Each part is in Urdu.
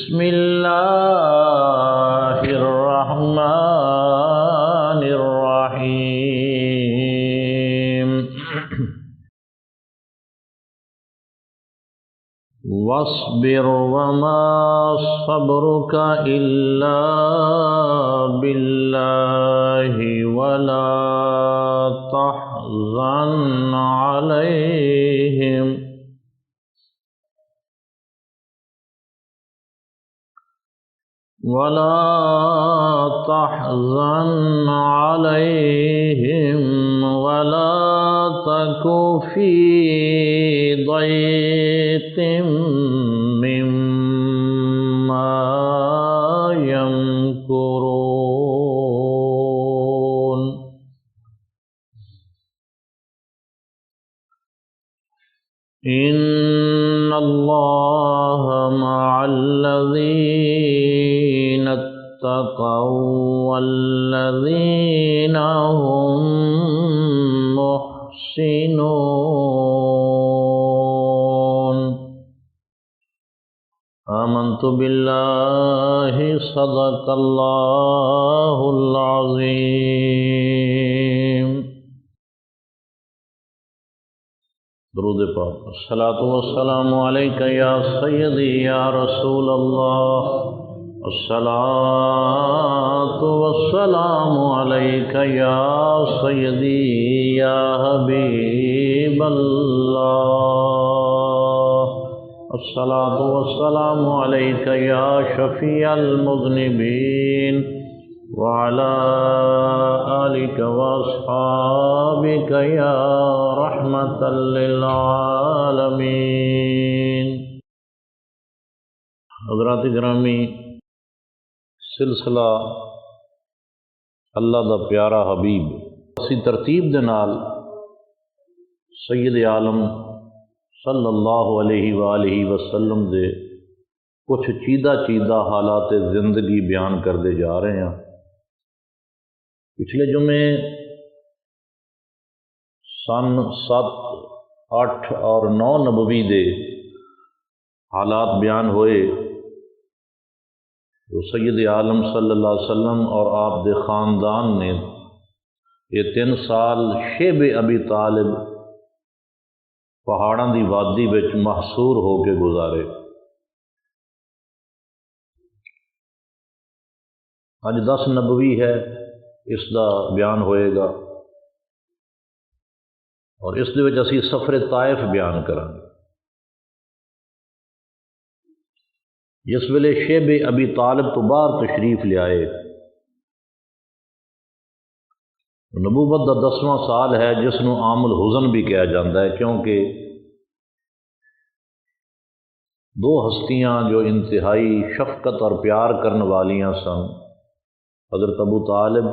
بسم اللہ الرحمن الرحیم واصبر وما صبرك إلا بالله ولا تحزن عليهم ولا تك في ضيق مما يمكرون إن الله مع الذين اتقوا والذين هم محسنون آمنت بالله صدق الله العظيم. درود پاک. الصلاۃ والسلام علیک یا سیدی یا رسول اللہ. الصلاۃ والسلام علیک یا سیدی یا حبیب اللہ. الصلاۃ والسلام علیک یا شفیع المذنبین وعلى آلك وأصحابك يا رحمة للعالمين. حضرات گرامی، سلسلہ اللہ دا پیارا حبیب اسی ترتیب دے نال سید عالم صلی اللہ علیہ وآلہ وسلم دے کچھ چیدہ حالات زندگی بیان کردے جا رہے ہیں. پچھلے جمعے سن 7، 8 اور 9 نبوی دے حالات بیان ہوئے جو سید عالم صلی اللہ علیہ وسلم اور آپ دے خاندان نے یہ 3 سال شیب ابی طالب پہاڑاں دی وادی وچ محصور ہو کے گزارے. اج 10 نبوی ہے، اس دا بیان ہوئے گا اور اس دے وچ اسی سفر طائف بیان کریں گے. جس ویلے شیب ابی طالب تو باہر تشریف لے آئے، نبوت دا 10واں سال ہے جس نو عام الحزن بھی کہا جاتا ہے، کیونکہ 2 ہستیاں جو انتہائی شفقت اور پیار کرنے والیاں سن، حضرت ابو طالب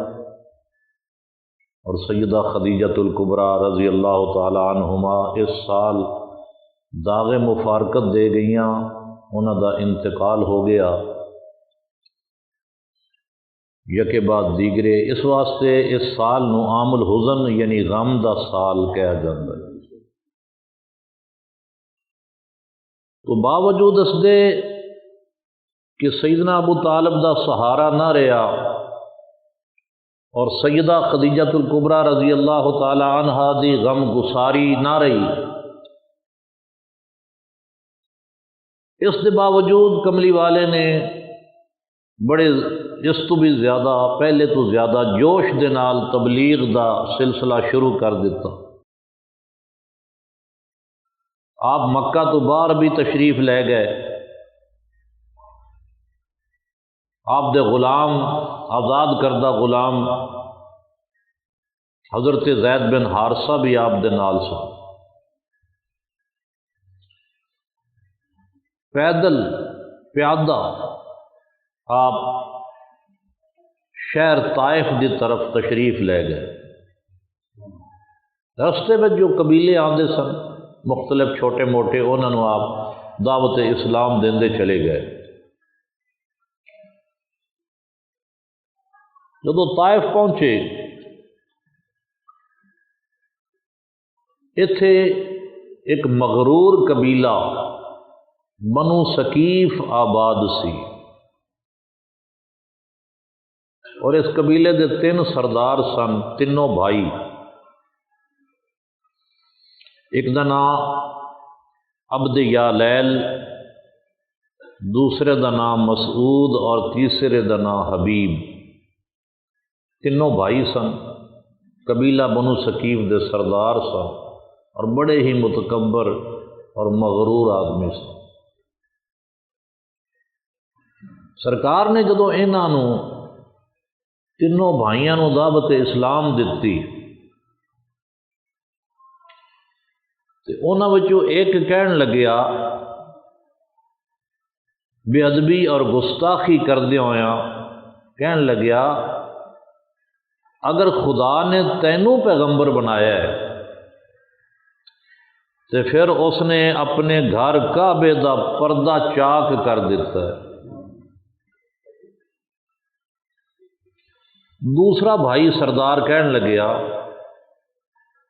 اور سیدہ خدیجۃ الکبریٰ رضی اللہ تعالی عنہما، اس سال داغ مفارقت دے گئیاں، انہاں دا انتقال ہو گیا یکے بعد دیگرے. اس واسطے اس سال نو عام الحزن یعنی غم دا سال کہا جاتا ہے. تو باوجود اس دے کہ سیدنا ابو طالب دا سہارا نہ رہا اور سیدہ خدیجۃ الکبریٰ رضی اللہ تعالی عنہا دی غم گساری نہ رہی، اس دے باوجود کملی والے نے بڑے اس تو بھی زیادہ پہلے تو زیادہ جوش دے نال تبلیغ دا سلسلہ شروع کر دیتا. آپ مکہ تو باہر بھی تشریف لے گئے. آپ دے غلام، آزاد کردہ غلام حضرت زید بن حارثہ بھی آپ دے نال سن. پیدل پیادہ آپ شہر طائف دی طرف تشریف لے گئے. رستے میں جو قبیلے آندے سن مختلف چھوٹے موٹے، انہوں نے آپ دعوت اسلام دیندے چلے گئے. جب طائف پہنچے، اتھے ایک مغرور قبیلہ بنو ثقیف آباد سی، اور اس قبیلے دے 3 سردار سن، تینوں بھائی۔ ایک دا نام عبد یالیل، دوسرے دا نام مسعود، اور تیسرے دا نام حبیب۔ تینوں بھائی سن، قبیلہ بنو ثقیف دے سردار سن، اور بڑے ہی متکبر اور مغرور آدمی سن۔ سرکار نے جدوں انہاں نوں تینوں بھائیاں نوں دعوت اسلام دتی تے انہاں وچوں ایک کہن لگیا، بے ادبی اور گستاخی کردے ہویاں کہن لگیا، اگر خدا نے تینوں پیغمبر بنایا ہے تو پھر اس نے اپنے گھر کعبے دا پردہ چاک کر دیتا ہے۔ دوسرا بھائی سردار کہن لگیا،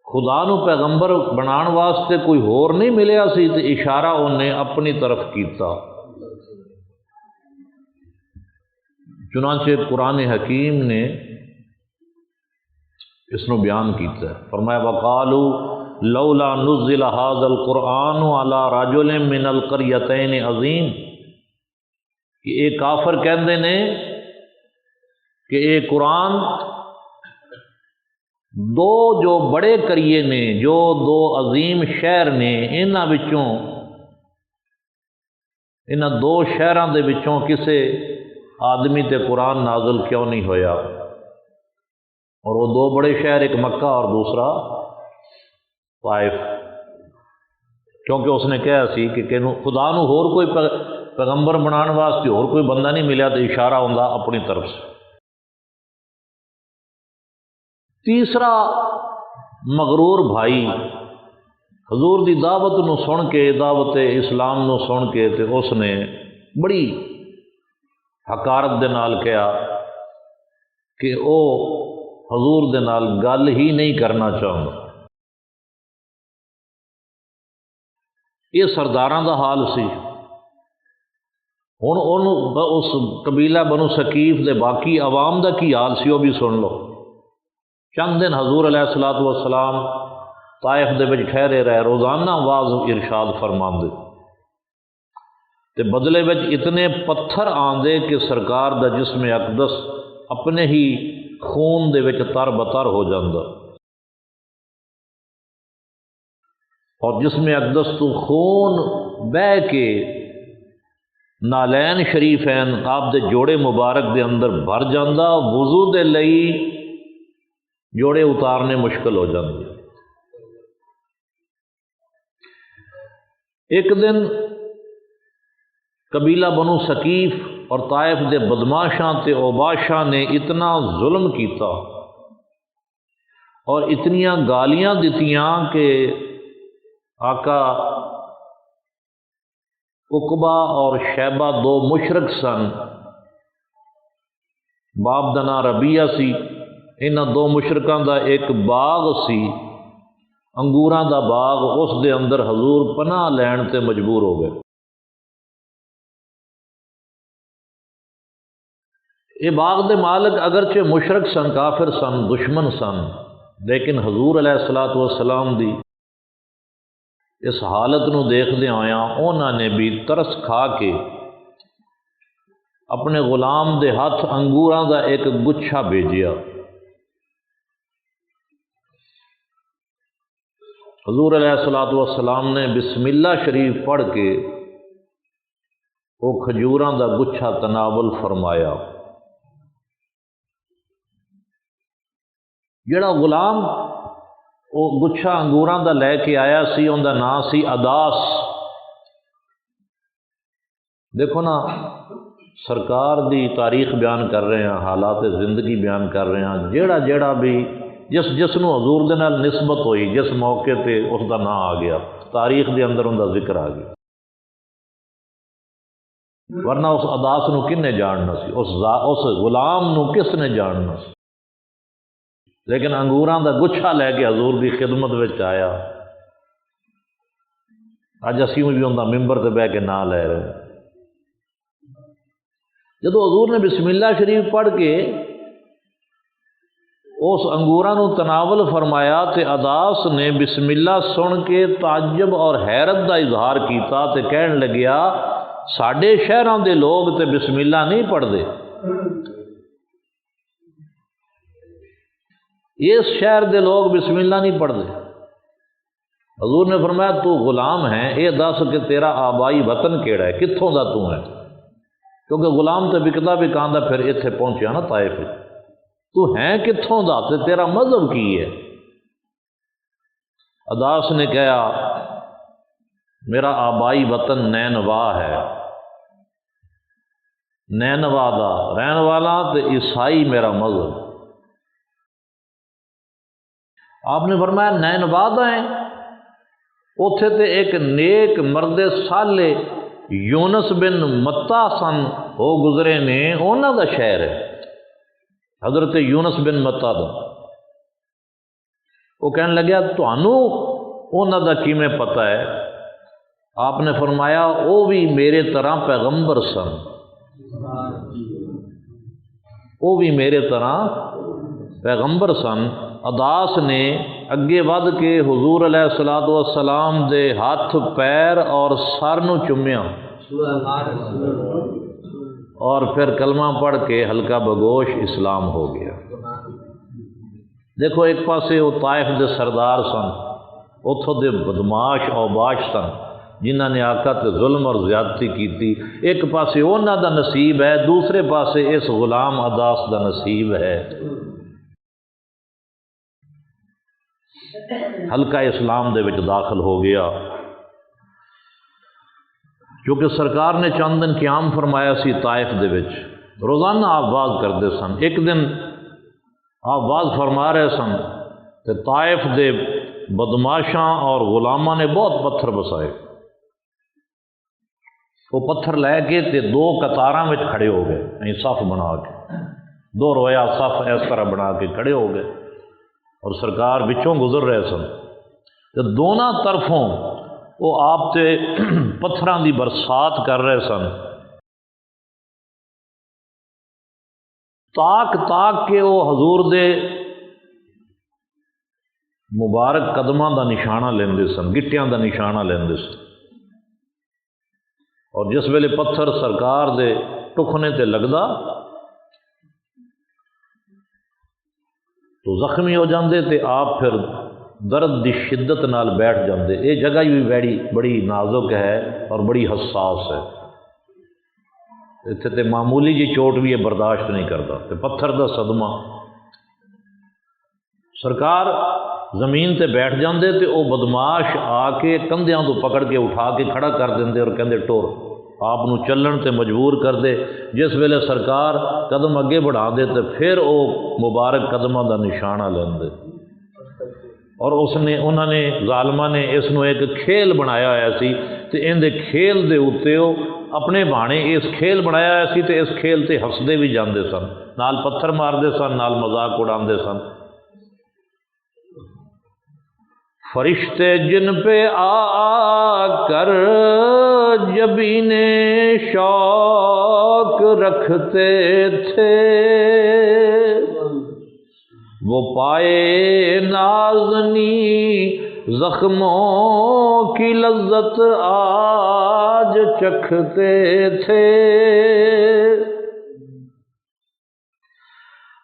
خدا نو پیغمبر بنان واسطے کوئی ہور نہیں ملیا سی، تے اشارہ انہیں اپنی طرف کیتا۔ چنانچہ قرآن حکیم نے اس نو بیان کیتا ہے، فرمایا وقالوا لولا نزل هذا القرآن على رجل من القريتين عظیم، کہ یہ کافر کہندے نے کہ یہ قرآن دو جو بڑے کریے نے، جو 2 عظیم شہر نے، انہاں وچوں انہاں 2 شہراں دے وچوں کسے آدمی تے قرآن نازل کیوں نہیں ہویا؟ اور وہ 2 بڑے شہر، ایک مکہ اور دوسرا طائف، کیونکہ اس نے کہا سی کہ خدا نو ہور کوئی پیغمبر بنان واسطے اور کوئی بندہ نہیں ملیا، تو اشارہ ہوندا اپنی طرف سے۔ تیسرا مغرور بھائی حضور دی دعوت نو سن کے، دعوت اسلام نو سن کے، تے اس نے بڑی حقارت دے نال کہا کہ او حضور دے نال گل ہی نہیں کرنا چاہتا۔ یہ سرداراں دا حال سی۔ ہن اس قبیلہ بنو ثقیف دے باقی عوام دا کی حال سی، وہ بھی سن لو۔ چند دن حضور علیہ الصلوۃ والسلام طائف دے وچ ٹھہرے رہے، روزانہ واعظ ارشاد فرماندے، تے بدلے وچ اتنے پتھر آندے کہ سرکار دا جسم اقدس اپنے ہی خون دے وچ تر بتر ہو جاندا، اور جسم اقدس تو خون بہ کے نالین شریفین آپ دے جوڑے مبارک دے اندر بھر جاندا، وضو دے لئی جوڑے اتارنے مشکل ہو جاندے۔ ایک دن قبیلہ بنو ثقیف اور طائف دے بدماشاں تے اوباشاں نے اتنا ظلم کیتا اور اتنیاں گالیاں دتیاں کہ آقا عقبہ اور شیبہ 2 مشرک سن، باپ دا نام ربیعہ سی، انہاں 2 مشرکاں دا ایک باغ سی، انگوراں دا باغ، اس دے اندر حضور پناہ لین تے مجبور ہو گئے۔ یہ باغ دے مالک اگرچہ مشرک سن، کافر سن، دشمن سن، لیکن حضور علیہ الصلوۃ والسلام دی اس حالت نو دیکھدے ہویاں انہاں نے بھی ترس کھا کے اپنے غلام دے ہاتھ انگوراں دا ایک گچھا بھیجیا۔ حضور علیہ الصلوۃ والسلام نے بسم اللہ شریف پڑھ کے وہ کھجوراں دا گچھا تناول فرمایا۔ جڑا غلام وہ گچھا انگوراں دا لے کے آیا سی، ان دا نام سی اداس۔ دیکھو نا، سرکار دی تاریخ بیان کر رہے ہیں، حالات زندگی بیان کر رہے ہیں، جیڑا بھی جس نو حضور دے نال نسبت ہوئی، جس موقع تے اس دا نام آ گیا، تاریخ دے اندر ان دا ذکر آ گیا، ورنہ اس اداس نو کن نے جاننا سی، اس غلام نو کس نے جاننا سی؟ لیکن انگوراں دا گچھا لے کے حضور دی خدمت وچ آیا اج اسی بھی اوندا ممبر تے بہ کے نا لے رہے ہیں۔ جدو حضور نے بسم اللہ شریف پڑھ کے اس انگوراں نو تناول فرمایا تے اداس نے بسم اللہ سن کے تعجب اور حیرت دا اظہار کیتا تے کہن لگیا ساڈے شہراں دے لوگ تے بسم اللہ نہیں پڑھدے، اس شہر دے لوگ بسم اللہ نہیں پڑھدے۔ حضور نے فرمایا تو غلام ہے، اے دس کہ تیرا آبائی وطن کیڑا ہے، کتھوں دا تو ہے؟ کیونکہ غلام تے بکدا بھی کاندا پھر ایتھے پہنچیا نا طائف، تو ہے کتھوں دا تے تیرا مذہب کی ہے؟ اداس نے کہا میرا آبائی وطن نینوا ہے، نینوا دا رہن والا تے عیسائی میرا مذہب۔ آپ نے فرمایا نینوا دا ہے، اتھے تے ایک نیک مرد صالح یونس بن متا سن وہ گزرے نے، انہاں دا شہر ہے حضرت یونس بن متا دا۔ وہ کہنے لگیا تانوں انہاں دا کیویں پتہ ہے؟ آپ نے فرمایا وہ بھی میرے طرح پیغمبر سن، وہ بھی میرے طرح پیغمبر سن۔ اداس نے اگے ود کے حضور علیہ الصلوۃ والسلام دے ہاتھ پیر اور سر نو چومیا اور پھر کلمہ پڑھ کے ہلکا بگوش اسلام ہو گیا۔ دیکھو ایک پاسے وہ طائف دے سردار سن، اتھوں دے بدماش اوباش سن جنہاں نے آقا تے ظلم اور زیادتی کیتی، ایک پاسے انہاں دا نصیب ہے، دوسرے پاسے اس غلام اداس دا نصیب ہے۔ حلقہ اسلام دے وچ داخل ہو گیا، کیونکہ سرکار نے چند دن قیام فرمایا سی طائف دے وچ، روزانہ آپ واز کرتے سن۔ ایک دن آپ واز فرما رہے سن تے طائف دے بدماشاں اور غلاماں نے بہت پتھر بسائے، وہ پتھر لے کے تے دو قطاراں وچ کھڑے ہو گئے، صف بنا کے دو رویا صف اس طرح بنا کے کھڑے ہو گئے، اور سرکار بچوں گزر رہے سن تے دونوں طرفوں وہ آپ تے پتھراں دی برسات کر رہے سن، تاک تاک کے وہ حضور دے مبارک قدماں دا نشانہ لیندے سن، گٹیاں دا نشانہ لیندے سن، اور جس ویلے پتھر سرکار دے ٹکنے تے لگدا تو زخمی ہو جاندے تے آپ پھر درد دی شدت نال بیٹھ جاندے۔ یہ جگہ بھی بڑی نازک ہے اور بڑی حساس ہے، اتنے تے معمولی جی چوٹ بھی یہ برداشت نہیں کرتا، تے پتھر دا صدمہ۔ سرکار زمین تے بیٹھ جاندے تے او بدماش آ کے کندھیاں تو پکڑ کے اٹھا کے کھڑا کر دیندے اور کہندے ٹور، آپ نو چلن تے مجبور کر دے۔ جس ویلے سرکار قدم اگے بڑھا دے تے پھر او مبارک قدماں دا نشانہ لیندے، اور انہوں نے ظالماں نے اس نو ایک کھیل بنایا ہوا سی تے ان دے کھیل دے اوتے او اپنے بہانے اس کھیل بنایا ہوا سی تے اس کھیل تے ہسدے بھی جاندے سن، نال پتھر ماردے سن، نال مذاق اڑاندے سن۔ فرشتے جن پہ آ کر جبین شوق رکھتے تھے، وہ پائے نازنی زخموں کی لذت آج چکھتے تھے۔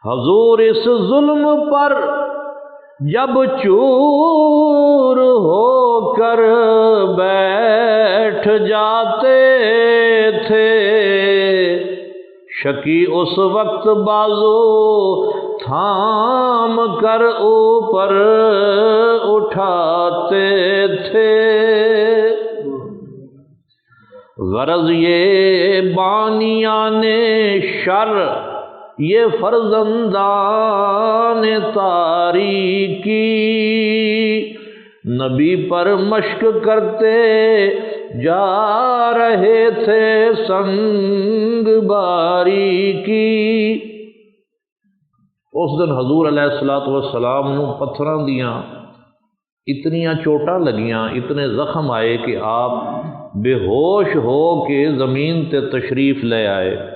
حضور اس ظلم پر جب چور ہو کر بیٹھ جاتے تھے، شکی اس وقت بازو تھام کر اوپر اٹھاتے تھے۔ غرض یہ بانیان شر، یہ فرزندان تاریکی، نبی پر مشق کرتے جا رہے تھے سنگ باری کی۔ اس دن حضور علیہ الصلوۃ والسلام نو پتھراں دیاں اتنیاں چوٹاں لگیاں، اتنے زخم آئے کہ آپ بے ہوش ہو کے زمین تے تشریف لے آئے۔